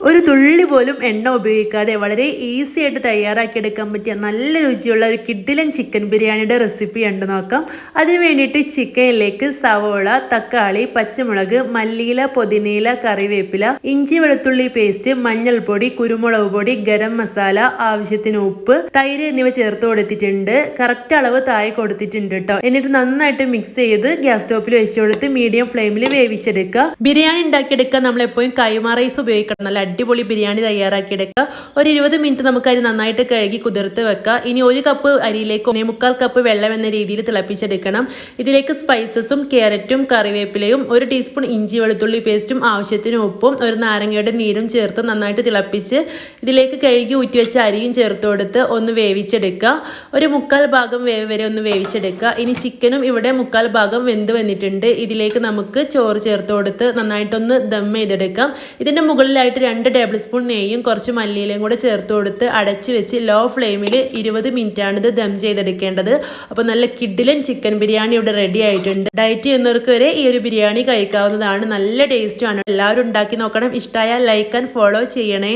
ഒരു തുള്ളി പോലും എണ്ണ ഉപയോഗിക്കാതെ വളരെ ഈസി ആയിട്ട് തയ്യാറാക്കിയെടുക്കാൻ പറ്റിയ നല്ല രുചിയുള്ള ഒരു കിഡിലൻ ചിക്കൻ ബിരിയാണിയുടെ റെസിപ്പി കണ്ടു നോക്കാം. അതിന് വേണ്ടിയിട്ട് ചിക്കനിലേക്ക് സവോള, തക്കാളി, പച്ചമുളക്, മല്ലിയില, പുതിനയില, കറിവേപ്പില, ഇഞ്ചി വെളുത്തുള്ളി പേസ്റ്റ്, മഞ്ഞൾപ്പൊടി, കുരുമുളക് പൊടി, ഗരം മസാല, ആവശ്യത്തിന് ഉപ്പ്, തൈര് എന്നിവ ചേർത്ത് കൊടുത്തിട്ടുണ്ട്. കറക്റ്റ് അളവ് താഴെ കൊടുത്തിട്ടുണ്ട് കേട്ടോ. എന്നിട്ട് നന്നായിട്ട് മിക്സ് ചെയ്ത് ഗ്യാസ് സ്റ്റോപ്പിൽ വെച്ച് കൊടുത്ത് മീഡിയം ഫ്ലെയിമിൽ വേവിച്ചെടുക്കുക. ബിരിയാണി ഉണ്ടാക്കിയെടുക്കാൻ നമ്മൾ എപ്പോഴും കൈമ റൈസ് ഉപയോഗിക്കണം. നല്ല അടിപൊളി ബിരിയാണി തയ്യാറാക്കിയെടുക്കുക. ഒരു 20 മിനിറ്റ് നമുക്ക് അരി നന്നായിട്ട് കഴുകി കുതിർത്ത് വെക്കുക. ഇനി 1 കപ്പ് അരിയിലേക്ക് 1/4 കപ്പ് വെള്ളം എന്ന രീതിയിൽ തിളപ്പിച്ചെടുക്കണം. ഇതിലേക്ക് സ്പൈസസും ക്യാരറ്റും കറിവേപ്പിലയും 1 ടീസ്പൂൺ ഇഞ്ചി വെളുത്തുള്ളി പേസ്റ്റും ആവശ്യത്തിന് ഉപ്പും 1 നാരങ്ങയുടെ നീരും ചേർത്ത് നന്നായിട്ട് തിളപ്പിച്ച് ഇതിലേക്ക് കഴുകി ഊറ്റി വെച്ച അരിയും ചേർത്ത് കൊടുത്ത് ഒന്ന് വേവിച്ചെടുക്കുക. ഒരു 1/4 ഭാഗം വേവ് വരെ ഒന്ന് വേവിച്ചെടുക്കുക. ഇനി ചിക്കനും ഇവിടെ 1/4 ഭാഗം വെന്ത് വന്നിട്ടുണ്ട്. ഇതിലേക്ക് നമുക്ക് ചോറ് ചേർത്ത് കൊടുത്ത് നന്നായിട്ടൊന്ന് ദം ചെയ്തെടുക്കാം. ഇതിൻ്റെ മുകളിലായിട്ട് 2 ടേബിൾ സ്പൂൺ നെയ്യും കുറച്ച് മല്ലിയിലയും കൂടെ ചേർത്ത് കൊടുത്ത് അടച്ചു വെച്ച് ലോ ഫ്ലെയിമിൽ 20 മിനിറ്റാണ് ഇത് ദം ചെയ്തെടുക്കേണ്ടത്. അപ്പോൾ നല്ല കിഡിലൻ ചിക്കൻ ബിരിയാണി ഇവിടെ റെഡി ആയിട്ടുണ്ട്. ഡയറ്റ് ചെയ്യുന്നവർക്ക് വരെ ഈ ഒരു ബിരിയാണി കഴിക്കാവുന്നതാണ്. നല്ല ടേസ്റ്റുമാണ്. എല്ലാവരും ഉണ്ടാക്കി നോക്കണം. ഇഷ്ടമായാൽ ലൈക്ക് ആൻഡ് ഫോളോ ചെയ്യണേ.